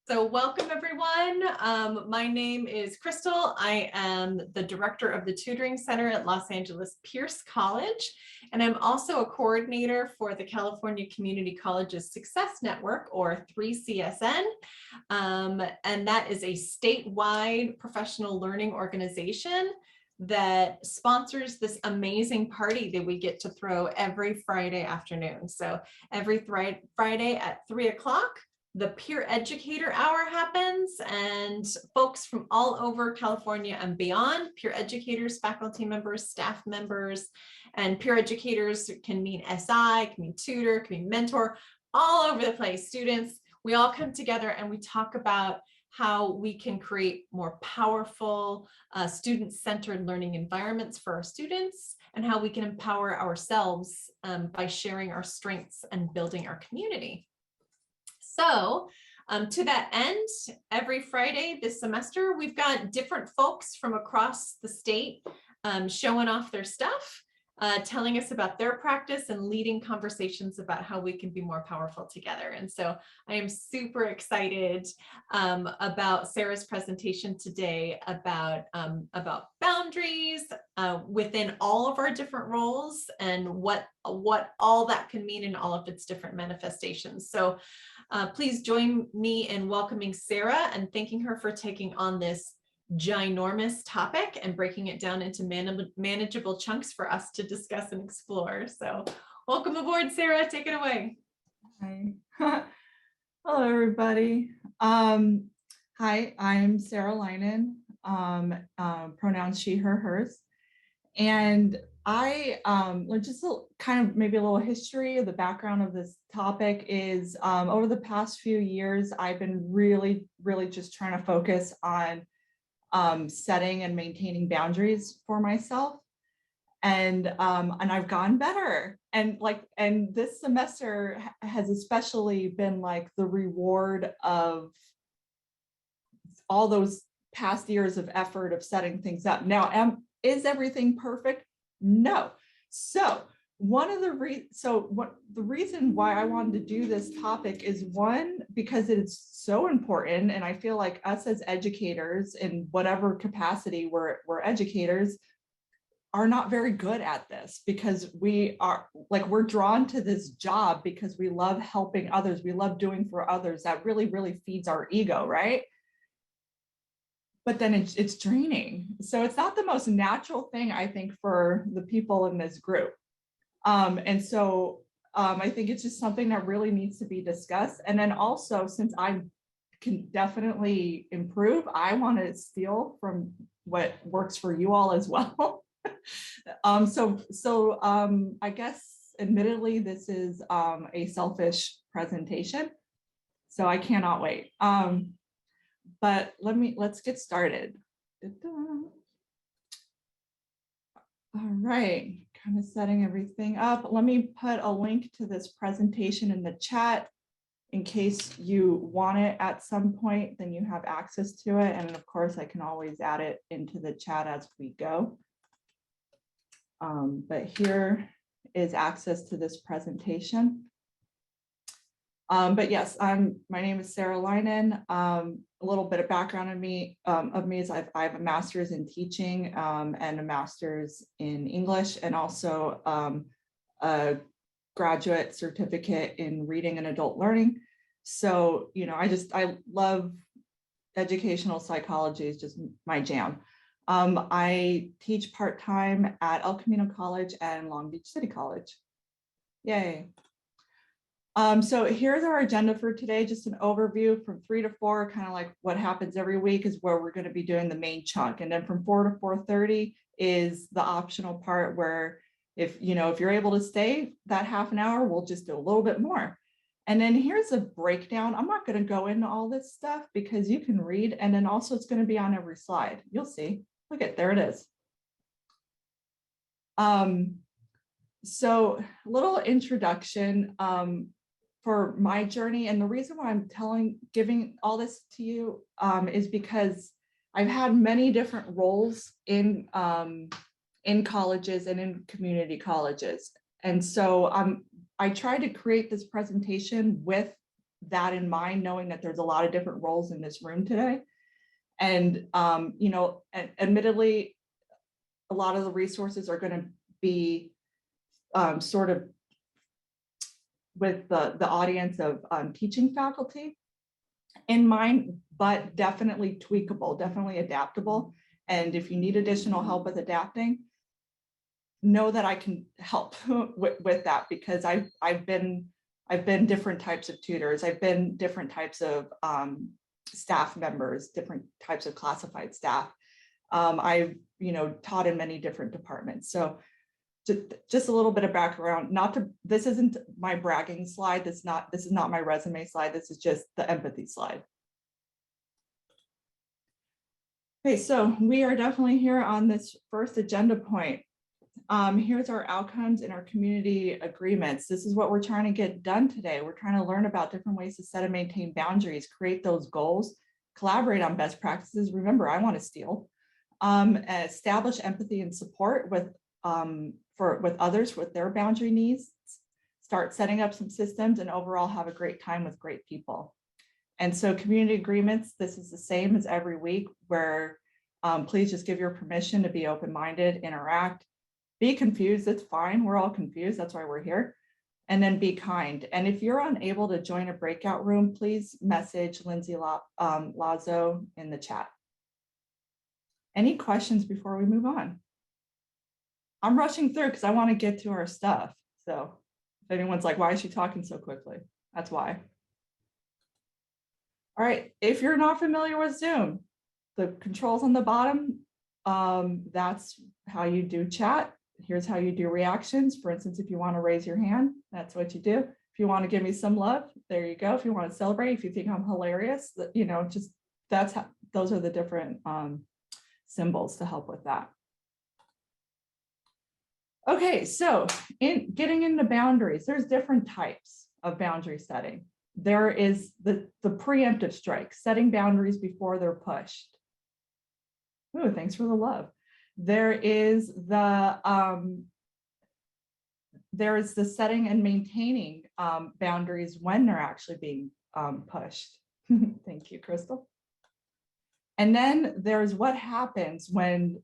So welcome everyone. My name is Crystal. I am the director of the Tutoring Center at Los Angeles Pierce College, and I'm also a coordinator for the California Community Colleges Success Network, or 3CSN. And that is a statewide professional learning organization that sponsors this amazing party that we get to throw every Friday afternoon. So every Friday at 3 o'clock, the Peer Educator Hour happens, and folks from all over California and beyond, peer educators, faculty members, staff members, and peer educators can mean SI, can mean tutor, can mean mentor, all over the place, students. We all come together and we talk about how we can create more powerful student-centered learning environments for our students, and how we can empower ourselves by sharing our strengths and building our community. So to that end, every Friday this semester, we've got different folks from across the state showing off their stuff, telling us about their practice and leading conversations about how we can be more powerful together. And so I am super excited about Sarah's presentation today about boundaries within all of our different roles and what all that can mean in all of its different manifestations. So please join me in welcoming Sarah and thanking her for taking on this ginormous topic and breaking it down into manageable chunks for us to discuss and explore. So welcome aboard, Sarah. Take it away. Hi. Hello, everybody. Hi, I'm Sarah Leinen, pronouns she, her, hers. And I just kind of maybe a little history of the background of this topic is over the past few years, I've been really just trying to focus on setting and maintaining boundaries for myself. And I've gotten better. And this semester has especially been like the reward of all those past years of effort of setting things up. Now, is everything perfect? No. So the reason why I wanted to do this topic is, one, because it's so important, and I feel like us as educators in whatever capacity we're educators are not very good at this, because we're drawn to this job because we love helping others, we love doing for others. That really feeds our ego, right? But then it's draining. So it's not the most natural thing, I think, for the people in this group. And so I think it's just something that really needs to be discussed. And then also, since I can definitely improve, I want to steal from what works for you all as well. I guess, admittedly, this is a selfish presentation, so I cannot wait. But let's get started. All right, kind of setting everything up. Let me put a link to this presentation in the chat in case you want it at some point, then you have access to it. And of course, I can always add it into the chat as we go. But here is access to this presentation. But yes, my name is Sarah Leinen. A little bit of background on me is I have a master's in teaching and a master's in English, and also a graduate certificate in reading and adult learning. So, I love educational psychology, is just my jam. I teach part-time at El Camino College and Long Beach City College. Yay. So here's our agenda for today, just an overview from 3 to 4, kind of like what happens every week is where we're going to be doing the main chunk. And then from 4 to 4:30 is the optional part where if you're able to stay that half an hour, we'll just do a little bit more. And then here's a breakdown. I'm not going to go into all this stuff because you can read, and then also it's going to be on every slide. You'll see. Look at, there it is. So a little introduction for my journey. And the reason why I'm giving all this to you is because I've had many different roles in colleges and in community colleges. And so I tried to create this presentation with that in mind, knowing that there's a lot of different roles in this room today. And, you know, admittedly, a lot of the resources are going to be sort of with the audience of teaching faculty in mind, but definitely tweakable, definitely adaptable. And if you need additional help with adapting, know that I can help with that, because I've been different types of tutors. I've been different types of staff members, different types of classified staff. I've, you know, taught in many different departments. So just a little bit of background, this isn't my bragging slide. This is not my resume slide. This is just the empathy slide. Okay, so we are definitely here on this first agenda point. Here's our outcomes and our community agreements. This is what we're trying to get done today. We're trying to learn about different ways to set and maintain boundaries, create those goals, collaborate on best practices. Remember, I want to steal. Establish empathy and support with others with their boundary needs, start setting up some systems, and overall have a great time with great people. And so community agreements, this is the same as every week, where please just give your permission to be open-minded, interact, be confused. It's fine. We're all confused. That's why we're here. And then be kind. And if you're unable to join a breakout room, please message Lindsay Lazo in the chat. Any questions before we move on? I'm rushing through because I want to get to our stuff. So if anyone's like, why is she talking so quickly? That's why. All right, if you're not familiar with Zoom, the controls on the bottom, that's how you do chat. Here's how you do reactions. For instance, if you want to raise your hand, that's what you do. If you want to give me some love, there you go. If you want to celebrate, if you think I'm hilarious, you know, just that's how, those are the different symbols to help with that. Okay, so in getting into boundaries, there's different types of boundary setting. There is the preemptive strike, setting boundaries before they're pushed. Oh, thanks for the love. There is the setting and maintaining boundaries when they're actually being pushed. Thank you, Crystal. And then there's what happens when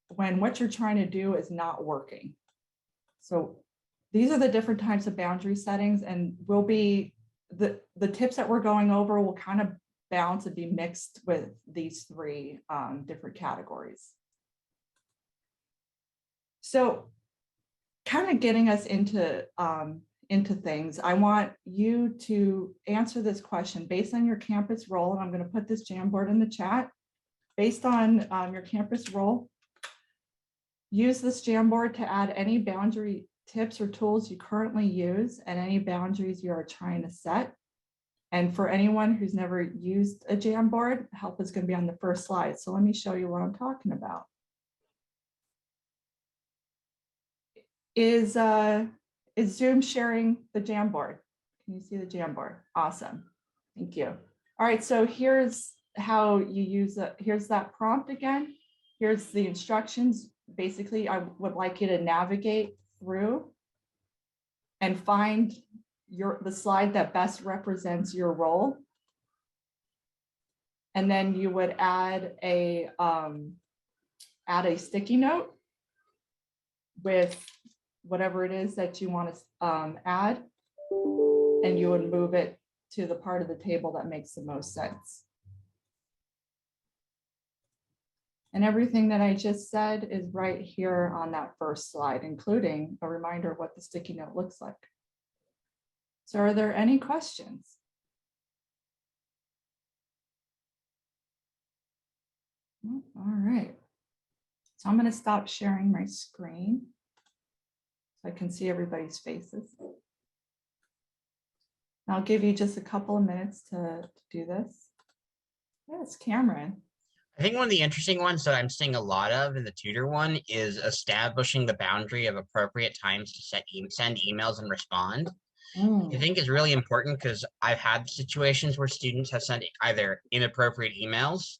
what you're trying to do is not working. So these are the different types of boundary settings, and will be the tips that we're going over will kind of balance and be mixed with these three different categories. So kind of getting us into things, I want you to answer this question based on your campus role, and I'm going to put this Jamboard in the chat. Based on your campus role, use this Jamboard to add any boundary tips or tools you currently use and any boundaries you are trying to set. And for anyone who's never used a Jamboard, help is going to be on the first slide. So let me show you what I'm talking about. Is Zoom sharing the Jamboard? Can you see the Jamboard? Awesome. Thank you. All right, so here's how you use it. Here's that prompt again. Here's the instructions. Basically, I would like you to navigate through and find the slide that best represents your role. And then you would add a sticky note with whatever it is that you want to add, and you would move it to the part of the table that makes the most sense. And everything that I just said is right here on that first slide, including a reminder of what the sticky note looks like. So are there any questions? All right. So I'm going to stop sharing my screen so I can see everybody's faces. I'll give you just a couple of minutes to do this. Yes, Cameron. I think one of the interesting ones that I'm seeing a lot of in the tutor one is establishing the boundary of appropriate times to send emails and respond. I think is really important because I've had situations where students have sent either inappropriate emails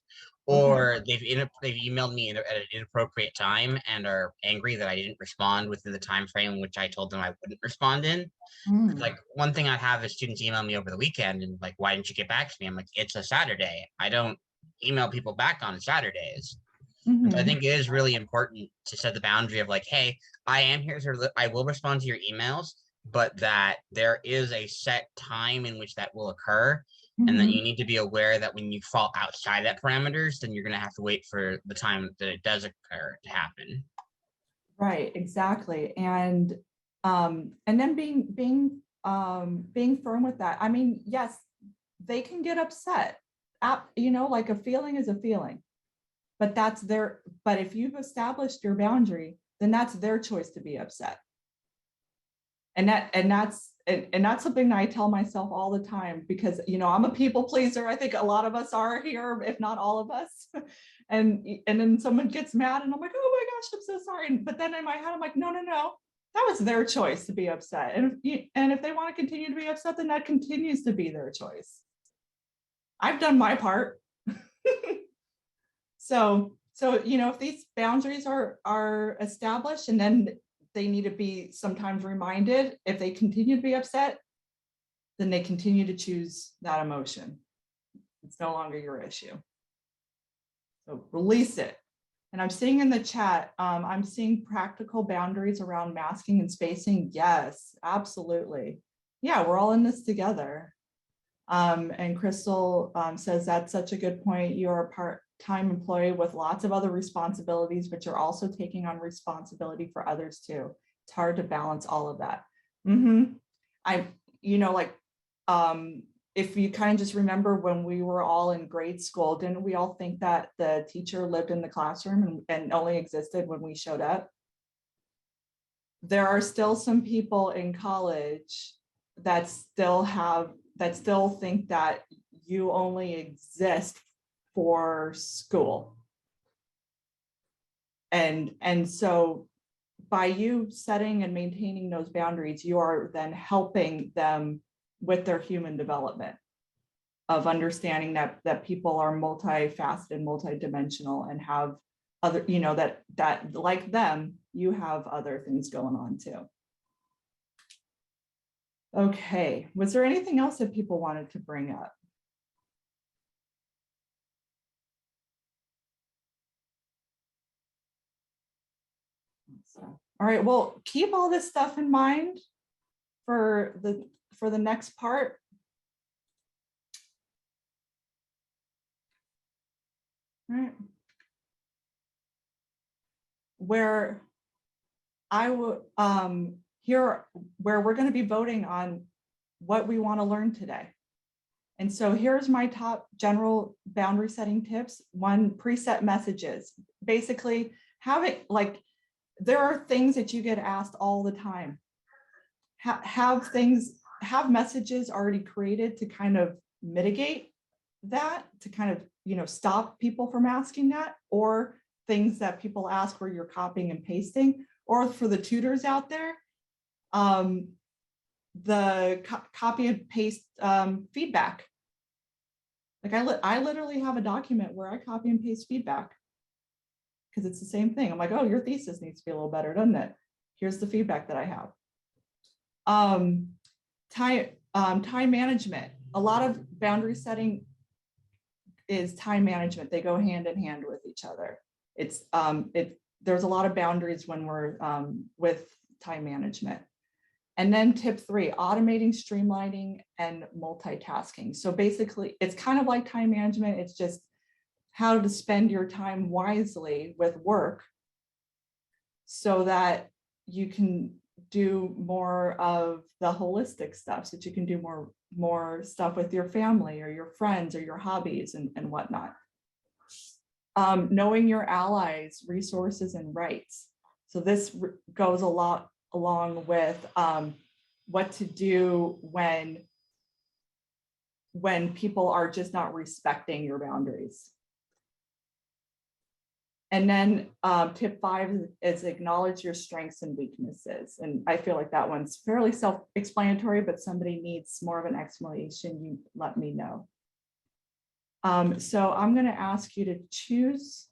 or they've emailed me at an inappropriate time and are angry that I didn't respond within the time frame in which I told them I wouldn't respond in. Like one thing I have is students email me over the weekend and like, why didn't you get back to me? I'm like, it's a Saturday. I don't email people back on Saturdays. And so I Mhm. think it is really important to set the boundary of like, hey, I am here, I will respond to your emails, but that there is a set time in which that will occur. And that Mhm. you need to be aware that when you fall outside that parameters, then you're going to have to wait for the time that it does occur to happen. Right, exactly. And then being firm with that. I mean, yes, they can get upset. Like a feeling is a feeling, but but if you've established your boundary, then that's their choice to be upset. And that's something that I tell myself all the time, because I'm a people pleaser. I think a lot of us are here, if not all of us. And then someone gets mad and I'm like, oh my gosh, I'm so sorry. But then in my head, I'm like, no, that was their choice to be upset. And if they want to continue to be upset, then that continues to be their choice. I've done my part. So if these boundaries are established, and then they need to be sometimes reminded, if they continue to be upset, then they continue to choose that emotion. It's no longer your issue. So release it. And I'm seeing in the chat, I'm seeing practical boundaries around masking and spacing. Yes, absolutely. Yeah, we're all in this together. And Crystal says that's such a good point. You're a part-time employee with lots of other responsibilities, but you're also taking on responsibility for others too. It's hard to balance all of that. I, like, if you kind of just remember when we were all in grade school, didn't we all think that the teacher lived in the classroom and only existed when we showed up? There are still some people in college that still think that you only exist for school. And so by you setting and maintaining those boundaries, you are then helping them with their human development of understanding that people are multifaceted, multidimensional, and have other, that like them, you have other things going on too. Okay, was there anything else that people wanted to bring up? So, all right, well, keep all this stuff in mind for the next part. All right. Where I will here where we're going to be voting on what we want to learn today. And so here's my top general boundary setting tips. One, preset messages. Basically, there are things that you get asked all the time. Have messages already created to kind of mitigate that, to kind of, stop people from asking that, or things that people ask where you're copying and pasting, or for the tutors out there, the copy and paste feedback. Like I literally have a document where I copy and paste feedback, because it's the same thing. I'm like, oh, your thesis needs to be a little better, doesn't it? Here's the feedback that I have. Time management. A lot of boundary setting is time management. They go hand in hand with each other. There's a lot of boundaries when we're with time management. And then tip 3, automating, streamlining, and multitasking. So basically, it's kind of like time management. It's just how to spend your time wisely with work so that you can do more of the holistic stuff, so that you can do more stuff with your family or your friends or your hobbies and whatnot. Knowing your allies, resources, and rights. So this goes a lot along with what to do when people are just not respecting your boundaries. And then tip 5 is acknowledge your strengths and weaknesses. And I feel like that one's fairly self-explanatory, but somebody needs more of an explanation, you let me know. So I'm going to ask you to choose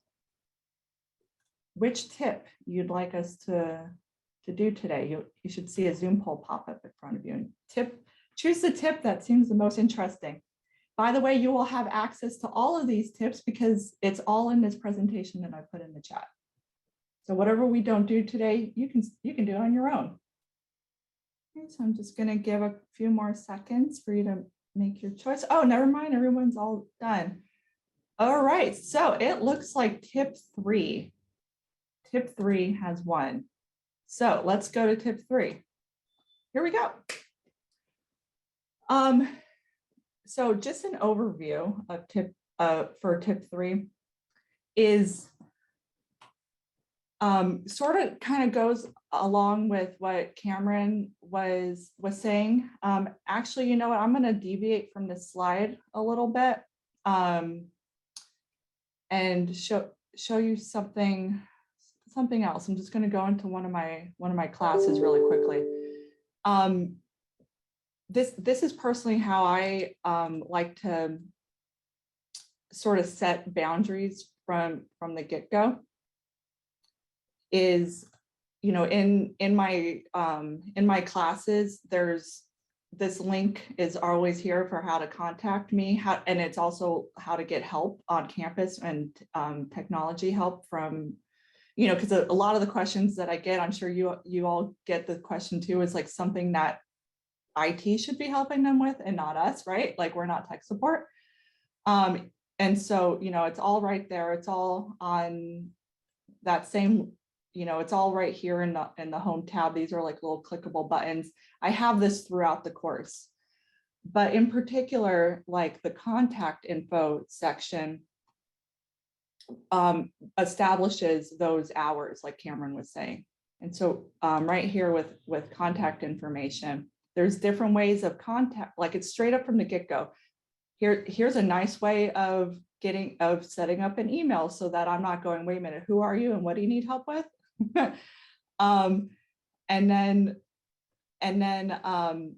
which tip you'd like us to do today. You should see a Zoom poll pop up in front of you, and choose the tip that seems the most interesting. By the way, you will have access to all of these tips because it's all in this presentation that I put in the chat. So whatever we don't do today, you can do it on your own. Okay, so I'm just going to give a few more seconds for you to make your choice. Oh, never mind, everyone's all done. All right, so it looks like tip 3. Tip 3 has won. So let's go to tip 3. Here we go. So just an overview of for tip 3 is sort of kind of goes along with what Cameron was saying. Actually, you know what? I'm going to deviate from this slide a little bit and show you something else. I'm just going to go into one of my classes really quickly. This is personally how I like to sort of set boundaries from the get-go. Is, you know, in my classes, there's this link is always here for how to contact me, and it's also how to get help on campus and technology help from, you know, because a lot of the questions that I get, I'm sure you all get the question too, is like something that IT should be helping them with and not us, right? Like we're not tech support. And so, you know, it's all right there. It's all on that same, you know, it's all right here in the home tab. These are like little clickable buttons. I have this throughout the course, but in particular, like the contact info section establishes those hours, like Cameron was saying. And so right here with contact information, there's different ways of contact, like it's straight up from the get-go. Here's a nice way of setting up an email so that I'm not going, wait a minute, who are you and what do you need help with? And then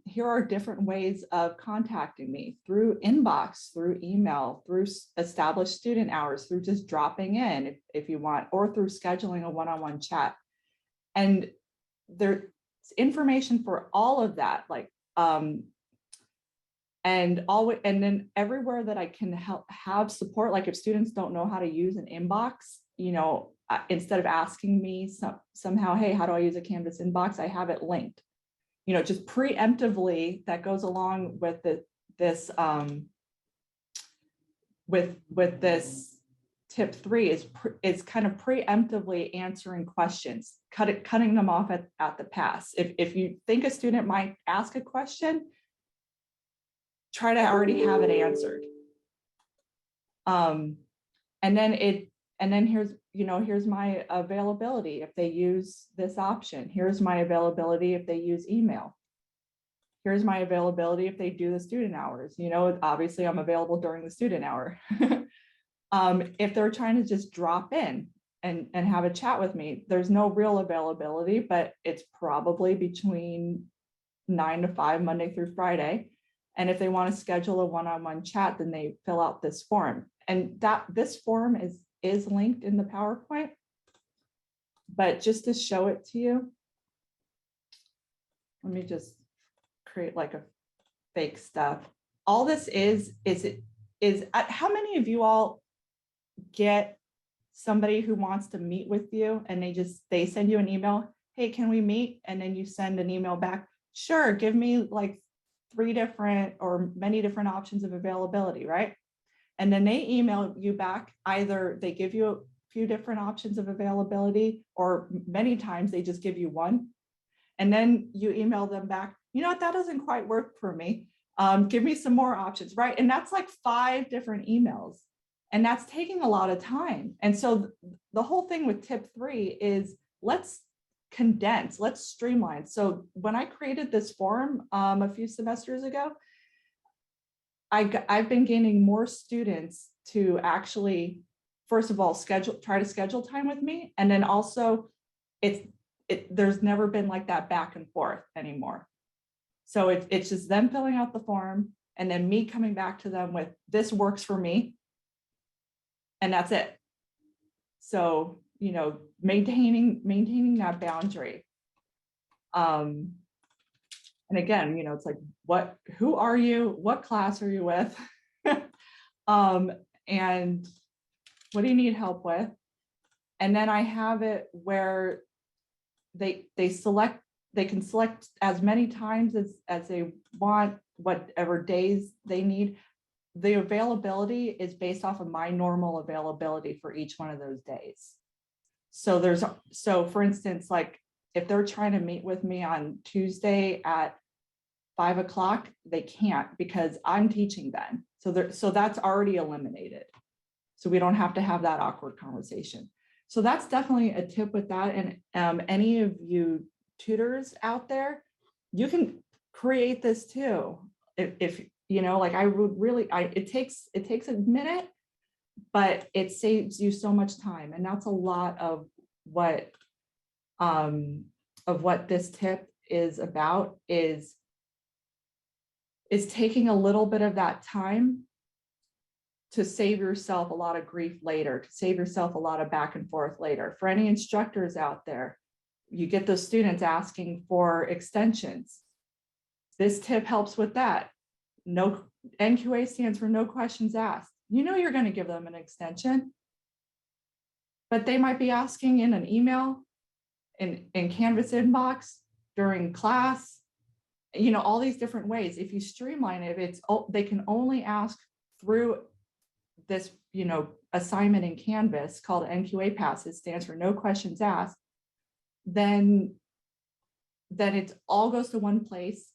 here are different ways of contacting me through inbox, through email, through established student hours, through just dropping in if you want, or through scheduling a one-on-one chat. And there's information for all of that, like and then everywhere that I can have support, like if students don't know how to use an inbox, you know, instead of asking me somehow, hey, how do I use a Canvas inbox? I have it linked, you know, just preemptively. That goes along with this tip 3 is kind of preemptively answering questions, cutting them off at the pass. If you think a student might ask a question, try to already have it answered. And then here's my availability if they use this option. Here's my availability if they use email. Here's my availability if they do the student hours. You know, obviously I'm available during the student hour. If they're trying to just drop in and have a chat with me, there's no real availability, but it's probably between 9 to 5, Monday through Friday. And if they want to schedule a one-on-one chat, then they fill out this form. And this form is linked in the PowerPoint. But just to show it to you, let me just create like a fake stuff. All this is how many of you all get somebody who wants to meet with you and they send you an email, hey, can we meet? And then you send an email back, sure, give me like 3 different or many different options of availability, right? And then they email you back, either they give you a few different options of availability, or many times they just give you one. And then you email them back, you know what, that doesn't quite work for me. Give me some more options, right? And that's like 5 different emails. And that's taking a lot of time. And so the whole thing with tip 3 is let's condense, let's streamline. So when I created this form a few semesters ago, I've been gaining more students to actually, first of all, try to schedule time with me. And then also there's never been like that back and forth anymore. So it's just them filling out the form and then me coming back to them with, this works for me. and that's it. So, you know, maintaining that boundary. And again, you know, it's like, who are you? What class are you with? And what do you need help with? And then I have it where they can select as many times as they want, whatever days they need. The availability is based off of my normal availability for each one of those days. So for instance, like if they're trying to meet with me on Tuesday at 5 o'clock, they can't because I'm teaching then. So that's already eliminated. So we don't have to have that awkward conversation. So that's definitely a tip with that. And any of you tutors out there, you can create this too. If you know, like I would really, it takes a minute, but it saves you so much time. And that's a lot of what this tip is about, is taking a little bit of that time to save yourself a lot of grief later, to save yourself a lot of back and forth later. For any instructors out there, you get those students asking for extensions. This tip helps with that. No, NQA stands for no questions asked. You know you're going to give them an extension, but they might be asking in an email, in Canvas inbox, during class, you know, all these different ways. If you streamline it, they can only ask through this, you know, assignment in Canvas called NQA Pass. It stands for no questions asked. Then it all goes to one place.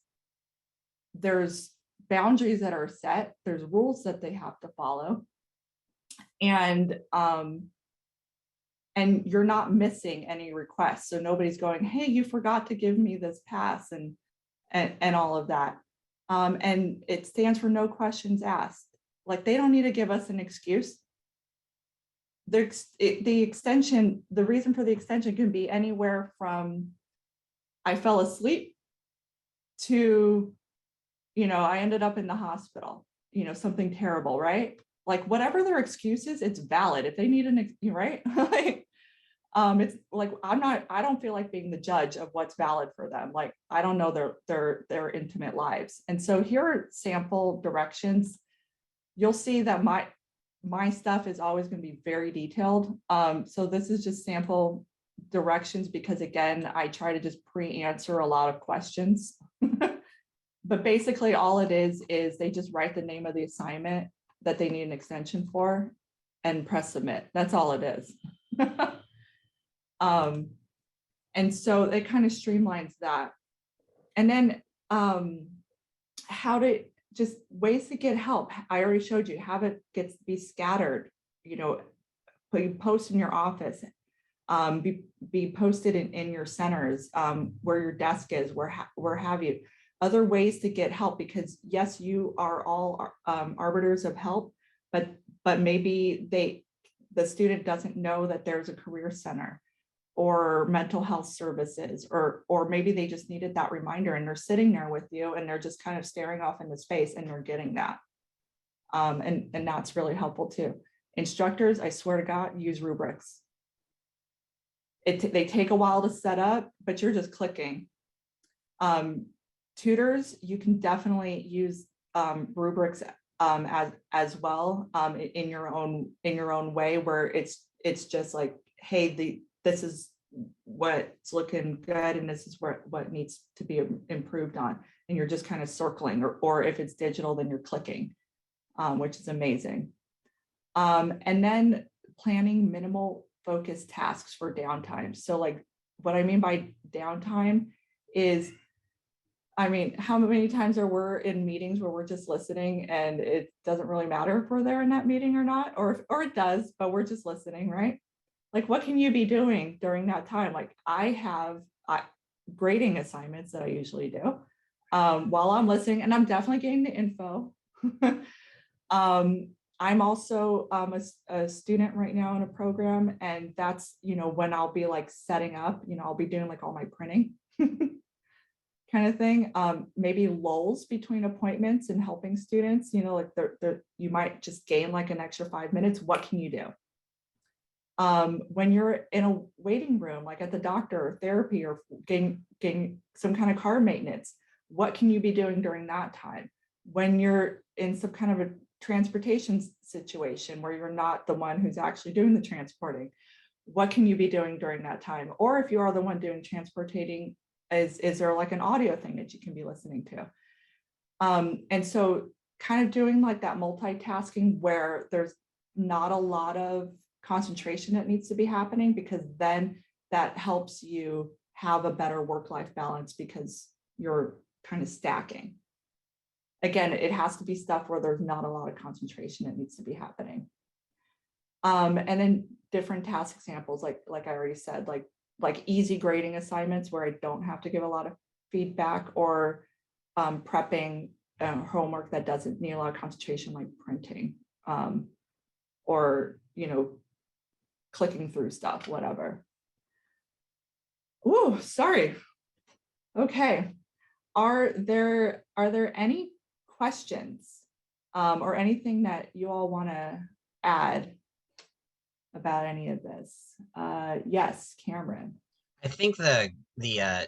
There's boundaries that are set. There's rules that they have to follow. And you're not missing any requests. So nobody's going, hey, you forgot to give me this pass and all of that. And it stands for no questions asked. Like they don't need to give us an excuse. The extension, the reason for the extension can be anywhere from I fell asleep to, you know, I ended up in the hospital, you know, something terrible, right? Like whatever their excuse is, it's valid. If they need right? Like, it's like, I don't feel like being the judge of what's valid for them. Like, I don't know their intimate lives. And so here are sample directions. You'll see that my stuff is always going to be very detailed. So this is just sample directions because again, I try to just pre-answer a lot of questions. But basically all it is they just write the name of the assignment that they need an extension for and press submit. That's all it is. And so it kind of streamlines that. And then how to just ways to get help. I already showed you, have it be scattered, you know, post in your office, be posted in your centers, where your desk is, where have you. Other ways to get help, because yes, you are all arbiters of help, but maybe the student doesn't know that there's a career center or mental health services, or maybe they just needed that reminder and they're sitting there with you and they're just kind of staring off into space and they're getting that. And that's really helpful too. Instructors, I swear to God, use rubrics. They take a while to set up, but you're just clicking. Tutors, you can definitely use rubrics as well, in your own way, where it's just like, hey, this is what's looking good and this is what needs to be improved on, and you're just kind of circling, or if it's digital, then you're clicking, which is amazing. And then planning minimal focus tasks for downtime. So like what I mean by downtime is, I mean, how many times are we in meetings where we're just listening and it doesn't really matter if we're there in that meeting or not, or it does, but we're just listening, right? Like, what can you be doing during that time? Like I have grading assignments that I usually do while I'm listening, and I'm definitely getting the info. I'm also a student right now in a program, and that's, you know, when I'll be like setting up, you know, I'll be doing like all my printing. Kind kind of thing. Maybe lulls between appointments and helping students, you know, like you might just gain like an extra 5 minutes. What can you do? When you're in a waiting room, like at the doctor or therapy or getting some kind of car maintenance, what can you be doing during that time? When you're in some kind of a transportation situation where you're not the one who's actually doing the transporting, what can you be doing during that time? Or if you are the one doing transportating, is there like an audio thing that you can be listening to? And so kind of doing like that multitasking where there's not a lot of concentration that needs to be happening, because then that helps you have a better work-life balance because you're kind of stacking. Again, it has to be stuff where there's not a lot of concentration that needs to be happening. And then different task examples, like I already said, like easy grading assignments where I don't have to give a lot of feedback, or prepping homework that doesn't need a lot of concentration, like printing, or, you know, clicking through stuff, whatever. Ooh, sorry. Okay. Are there any questions or anything that you all want to add about any of this? Yes, Cameron. I think the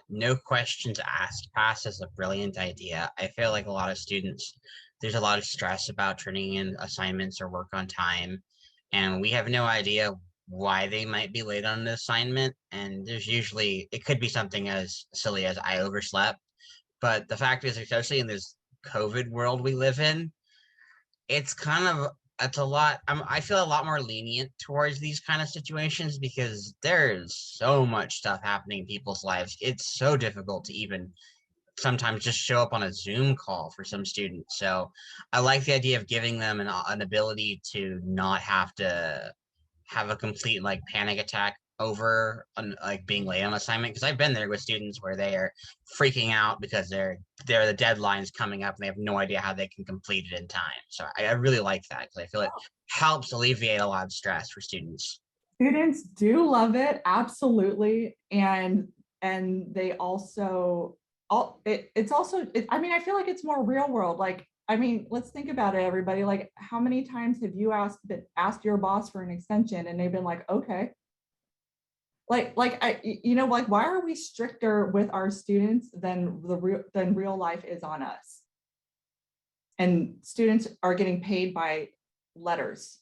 no questions asked pass is a brilliant idea. I feel like a lot of students, there's a lot of stress about turning in assignments or work on time, and we have no idea why they might be late on an assignment. And there's usually, it could be something as silly as I overslept. But the fact is, especially in this COVID world we live in, it's kind of, it's a lot. I feel a lot more lenient towards these kind of situations because there's so much stuff happening in people's lives. It's so difficult to even sometimes just show up on a Zoom call for some students. So I like the idea of giving them an ability to not have to have a complete like panic attack over like being late on assignment, because I've been there with students where they are freaking out because they're the deadline's coming up and they have no idea how they can complete it in time. So I really like that because I feel it helps alleviate a lot of stress for students. Students do love it, absolutely, and they also it's also I mean, I feel like it's more real world. Like, I mean, let's think about it, everybody. Like, how many times have you asked your boss for an extension and they've been like, okay? You know, like, why are we stricter with our students than real life is on us? And students are getting paid by letters,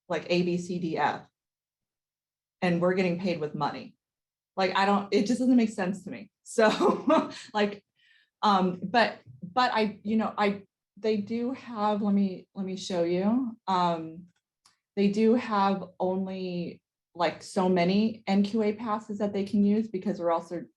like A, B, C, D, F, and we're getting paid with money. Like, it just doesn't make sense to me. So like, but they do have, let me show you. They do have only like so many NQA passes that they can use, because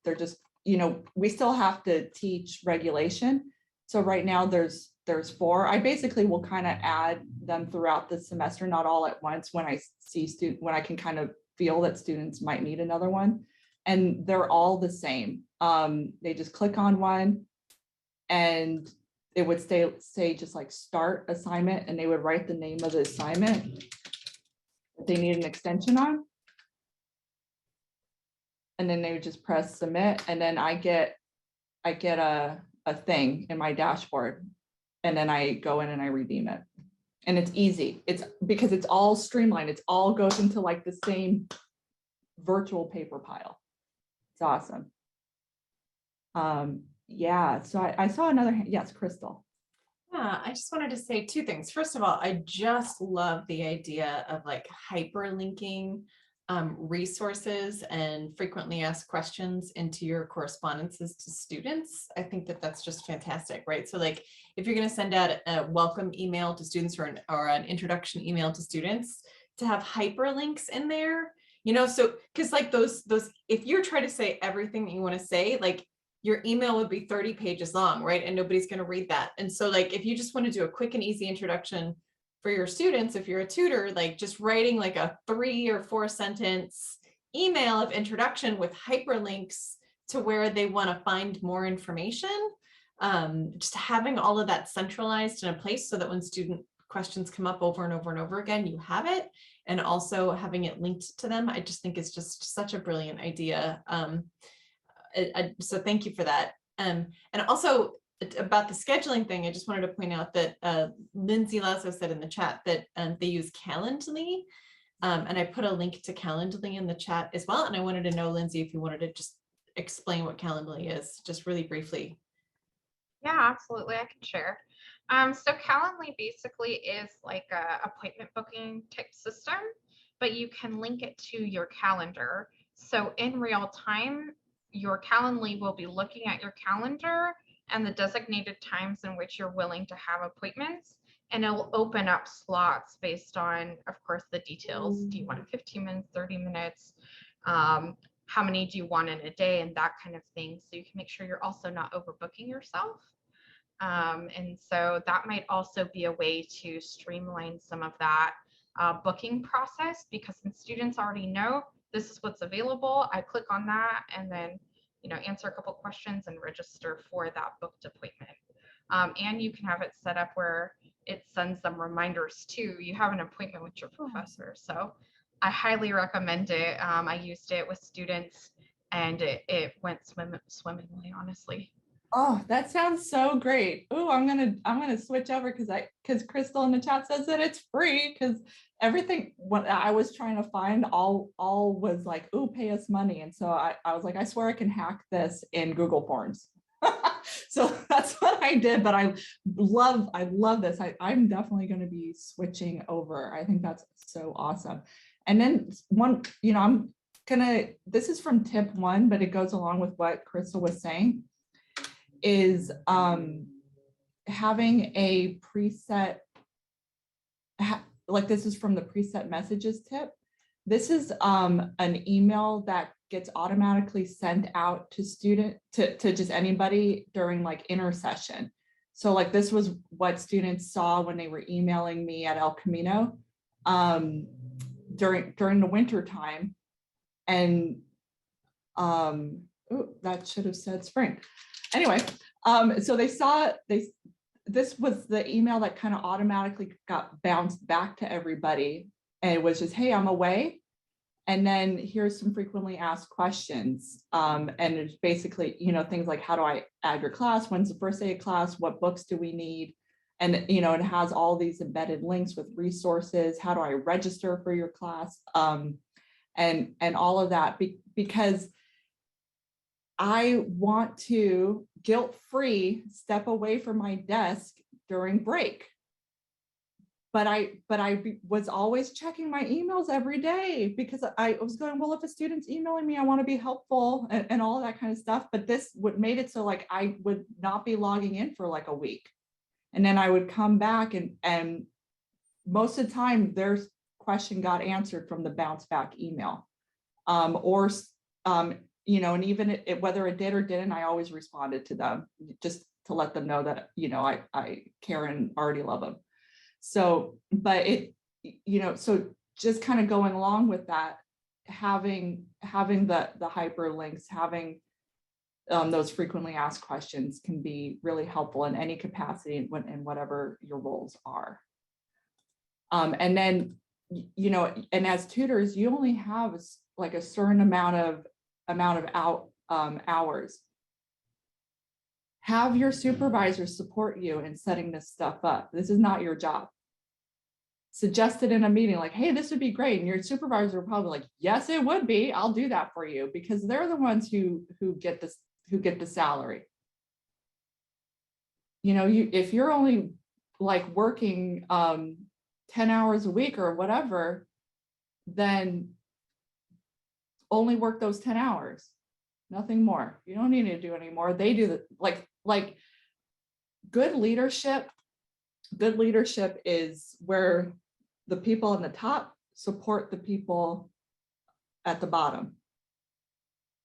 they're just, you know, we still have to teach regulation. So right now there's 4. I basically will kind of add them throughout the semester, not all at once, when I see when I can kind of feel that students might need another one. And they're all the same. They just click on one and it would say just like start assignment, and they would write the name of the assignment that they need an extension on. And then they would just press submit, and then I get a thing in my dashboard, and then I go in and I redeem it. And it's easy. It's because it's all streamlined. It's all goes into like the same virtual paper pile. It's awesome. Yeah, so I saw another hand. Yes, Crystal. Yeah, I just wanted to say 2 things. First of all, I just love the idea of like hyperlinking resources and frequently asked questions into your correspondences to students. I think that that's just fantastic, right? So like, if you're going to send out a welcome email to students or an introduction email to students, to have hyperlinks in there, you know, so because like those if you're trying to say everything that you want to say, like your email would be 30 pages long, right? And nobody's going to read that. And so like, if you just want to do a quick and easy introduction for your students, if you're a tutor, like just writing like a 3 or 4 sentence email of introduction with hyperlinks to where they want to find more information, just having all of that centralized in a place so that when student questions come up over and over and over again, you have it, and also having it linked to them, I just think is just such a brilliant idea. So thank you for that. And also about the scheduling thing, I just wanted to point out that Lindsay Lasso said in the chat that they use Calendly. And I put a link to Calendly in the chat as well. And I wanted to know, Lindsay, if you wanted to just explain what Calendly is, just really briefly. Yeah, absolutely. I can share. So Calendly basically is like a appointment booking type system, but you can link it to your calendar. So in real time, your Calendly will be looking at your calendar and the designated times in which you're willing to have appointments. And it'll open up slots based on, of course, the details. Do you want 15 minutes, 30 minutes? How many do you want in a day, and that kind of thing. So you can make sure you're also not overbooking yourself. And so that might also be a way to streamline some of that booking process, because when students already know this is what's available, I click on that and then, answer a couple questions and register for that booked appointment. And you can have it set up where it sends them reminders too. You have an appointment with your professor. So I highly recommend it. I used it with students and it went swimmingly, honestly. Oh, that sounds so great. Oh, I'm gonna switch over because Crystal in the chat says that it's free, because everything what I was trying to find all was like, oh, pay us money. And so I was like, I swear I can hack this in Google Forms. So that's what I did. But I love this. I'm definitely going to be switching over. I think that's so awesome. And then this is from tip 1, but it goes along with what Crystal was saying, is having a preset, like this is from the preset messages tip. This is an email that gets automatically sent out to to just anybody during like intersession. So like this was what students saw when they were emailing me at El Camino during the winter time. And that should have said spring. Anyway, so this was the email that kind of automatically got bounced back to everybody. And it was just, hey, I'm away. And then here's some frequently asked questions. And it's basically, things like, how do I add your class? When's the first day of class? What books do we need? And, it has all these embedded links with resources. How do I register for your class? And all of that, because I want to guilt-free step away from my desk during break. But I was always checking my emails every day, because I was going, well, if a student's emailing me, I want to be helpful and all that kind of stuff. But this made it so like I would not be logging in for like a week. And then I would come back and most of the time their question got answered from the bounce back email. And even whether it did or didn't, I always responded to them just to let them know that, I care and already love them. So, but so just kind of going along with that, having the hyperlinks, having those frequently asked questions can be really helpful in any capacity in whatever your roles are. And then, and as tutors, you only have like a certain amount of hours. Have your supervisors support you in setting this stuff up. This is not your job. Suggest it in a meeting like, hey, this would be great. And your supervisor will probably like, yes, it would be. I'll do that for you, because they're the ones who get the salary. If you're only like working 10 hours a week or whatever, then only work those 10 hours, nothing more. You don't need to do any more. They do like good leadership is where the people on the top support the people at the bottom.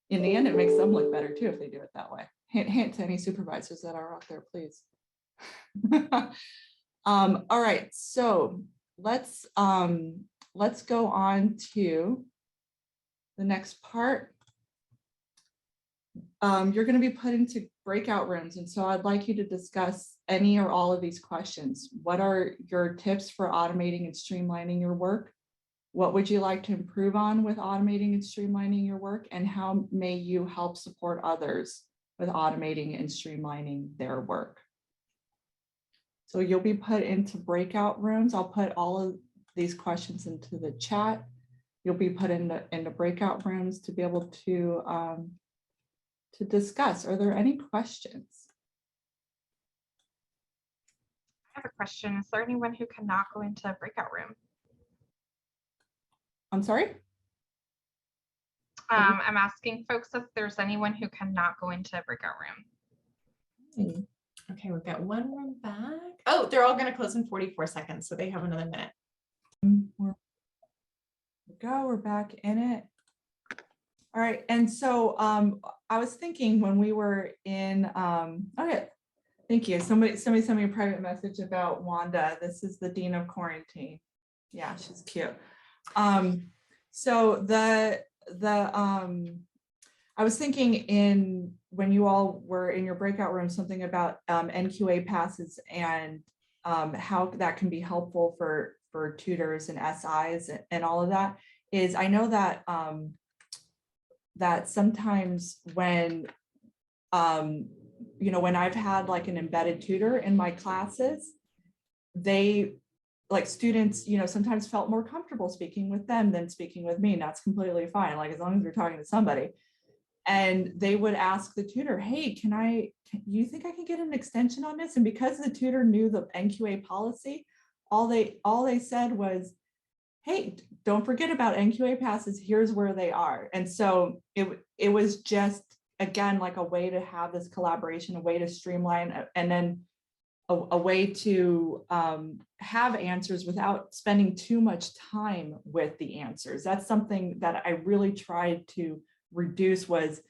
In the end, it makes them look better too if they do it that way. Hint to any supervisors that are out there, please. All right, so let's go on to the next part. You're going to be put into breakout rooms, and so I'd like you to discuss any or all of these questions. What are your tips for automating and streamlining your work? What would you like to improve on with automating and streamlining your work? And how may you help support others with automating and streamlining their work. So you'll be put into breakout rooms. I'll put all of these questions into the chat. You'll be put into breakout rooms to be able to discuss. Are there any questions? I have a question. Is there anyone who cannot go into a breakout room? I'm sorry? I'm asking folks if there's anyone who cannot go into a breakout room. Okay, we've got one room back. Oh, they're all going to close in 44 seconds, so they have another minute. We're back in it. All right, and so I was thinking when we were in, okay, thank you. Somebody sent me a private message about Wanda. This is the Dean of Quarantine. Yeah, she's cute. So I was thinking when you all were in your breakout room, something about NQA passes and how that can be helpful for tutors and SIs and all of that. Is I know that that sometimes when when I've had like an embedded tutor in my classes, they like students, sometimes felt more comfortable speaking with them than speaking with me. And that's completely fine. Like as long as you're talking to somebody. And they would ask the tutor, hey, you think I can get an extension on this? And because the tutor knew the NQA policy, all they said was, hey, don't forget about NQA passes. Here's where they are. And so it was just, again, like a way to have this collaboration, a way to streamline, and then a way to have answers without spending too much time with the answers. That's something that I really tried to reduce. Was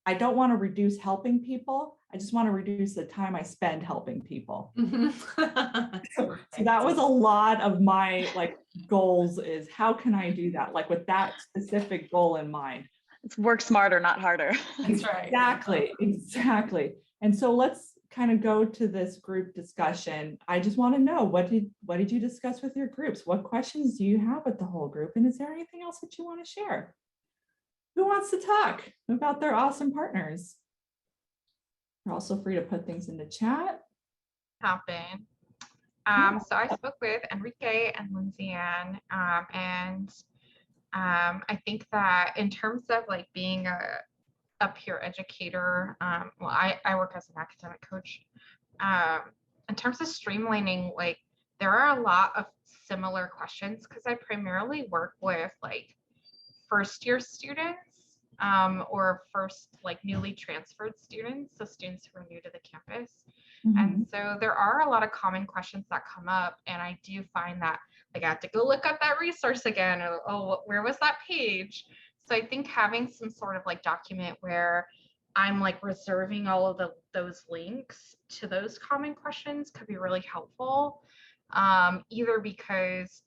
I don't want to reduce helping people. I just want to reduce the time I spend helping people. So that was a lot of my goals, is how can I do that? Like with that specific goal in mind. It's work smarter, not harder. That's right. Exactly. And so let's kind of go to this group discussion. I just want to know, what did you discuss with your groups? What questions do you have with the whole group? And is there anything else that you want to share? Who wants to talk about their awesome partners? You're also free to put things in the chat. Happen. So I spoke with Enrique and Lindsay Ann, and I think that in terms of like being a peer educator, well, I work as an academic coach. In terms of streamlining, like there are a lot of similar questions because I primarily work with like first year students or newly transferred students, so students who are new to the campus. And so there are a lot of common questions that come up, and I do find that like I have to go look up that resource again, or oh, where was that page? So I think having some sort of like document where I'm like reserving all of those links to those common questions could be really helpful. Either because,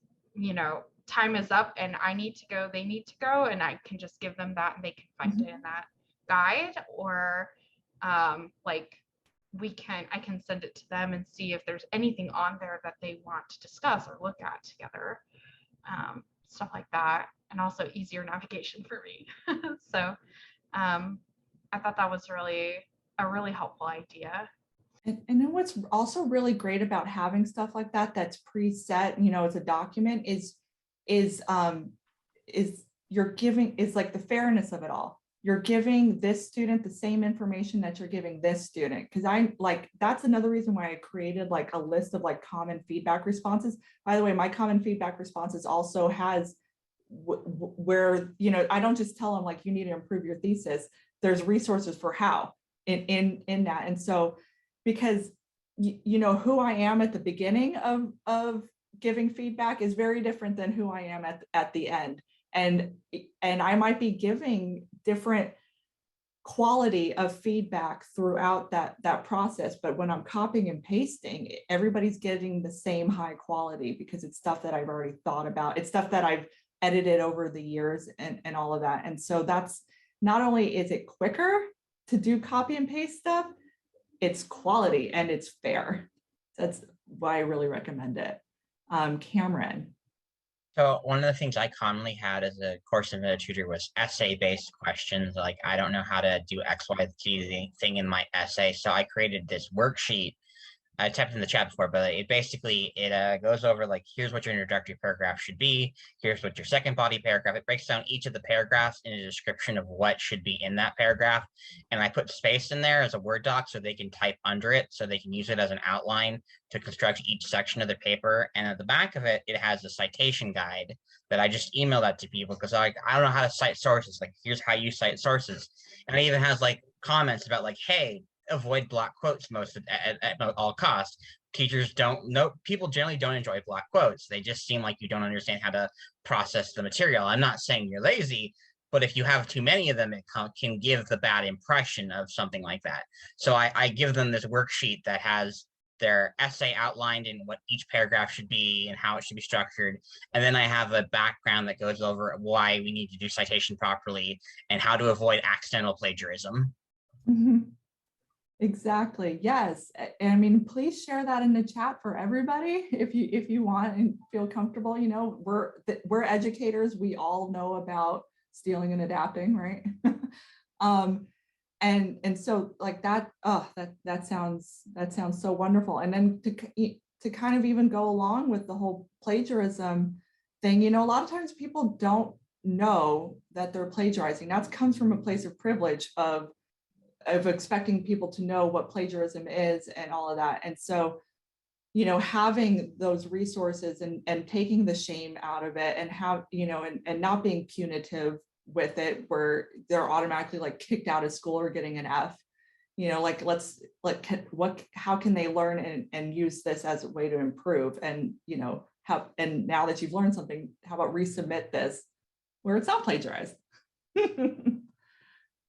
time is up and I need to go, they need to go, and I can just give them that and they can find it in that guide, or I can send it to them and see if there's anything on there that they want to discuss or look at together, stuff like that, and also easier navigation for me. So I thought that was a really helpful idea. And then what's also really great about having stuff like that that's preset, as a document is you're giving, is like the fairness of it all. You're giving this student the same information that you're giving this student. Because that's another reason why I created like a list of like common feedback responses. By the way, my common feedback responses also has where, I don't just tell them like you need to improve your thesis. There's resources for how in that. And so, because who I am at the beginning of giving feedback is very different than who I am at the end. And I might be giving different quality of feedback throughout that process. But when I'm copying and pasting, everybody's getting the same high quality because it's stuff that I've already thought about. It's stuff that I've edited over the years and all of that. And so that's, not only is it quicker to do copy and paste stuff, it's quality and it's fair. That's why I really recommend it. Cameron. So one of the things I commonly had as a course in a tutor was essay-based questions. Like, I don't know how to do X, Y, Z thing in my essay. So I created this worksheet. I typed in the chat before, but it goes over like, here's what your introductory paragraph should be. Here's what your second body paragraph. It breaks down each of the paragraphs in a description of what should be in that paragraph. And I put space in there as a Word doc so they can type under it, so they can use it as an outline to construct each section of their paper. And at the back of it, it has a citation guide that I just emailed out to people because I don't know how to cite sources. Like, here's how you cite sources. And it even has like comments about like, hey, avoid block quotes at all costs. Teachers don't know, people generally don't enjoy block quotes. They just seem like you don't understand how to process the material. I'm not saying you're lazy, but if you have too many of them, it can give the bad impression of something like that. So I give them this worksheet that has their essay outlined in what each paragraph should be and how it should be structured. And then I have a background that goes over why we need to do citation properly and how to avoid accidental plagiarism. Mhm. Exactly. Yes. And I mean, please share that in the chat for everybody if you want and feel comfortable. You know, we're educators. We all know about stealing and adapting, right? And so like that. Oh, that sounds so wonderful. And then to kind of even go along with the whole plagiarism thing, you know, a lot of times people don't know that they're plagiarizing. That comes from a place of privilege of expecting people to know what plagiarism is and all of that. And so, you know, having those resources and taking the shame out of it and and not being punitive with it, where they're automatically like kicked out of school or getting an F, you know, like how can they learn and use this as a way to improve? And, you know, and now that you've learned something, how about resubmit this where it's not plagiarized?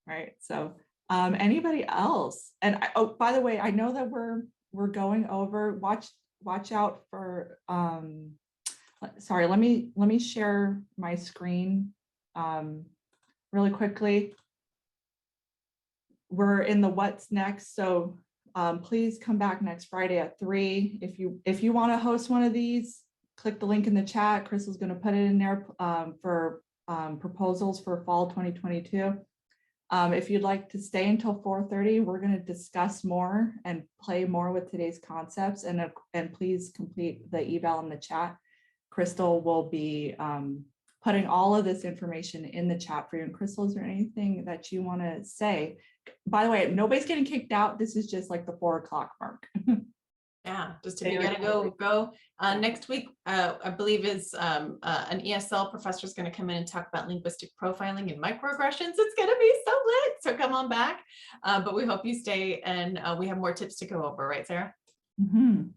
Right. So anybody else? And oh, by the way, I know that we're going over. Watch out for. Sorry, let me share my screen really quickly. We're in the what's next, so please come back next Friday at 3. If you want to host one of these, click the link in the chat. Crystal's going to put it in there for proposals for fall 2022. If you'd like to stay until 4:30, we're going to discuss more and play more with today's concepts. And please complete the eval in the chat. Crystal will be putting all of this information in the chat for you. And Crystal, is there anything that you want to say? By the way, nobody's getting kicked out. This is just like the 4 o'clock mark. Yeah, just if you gotta go. Next week, I believe is an ESL professor is going to come in and talk about linguistic profiling and microaggressions. It's going to be so lit. So come on back. But we hope you stay, and we have more tips to go over, right, Sarah? Mm-hmm.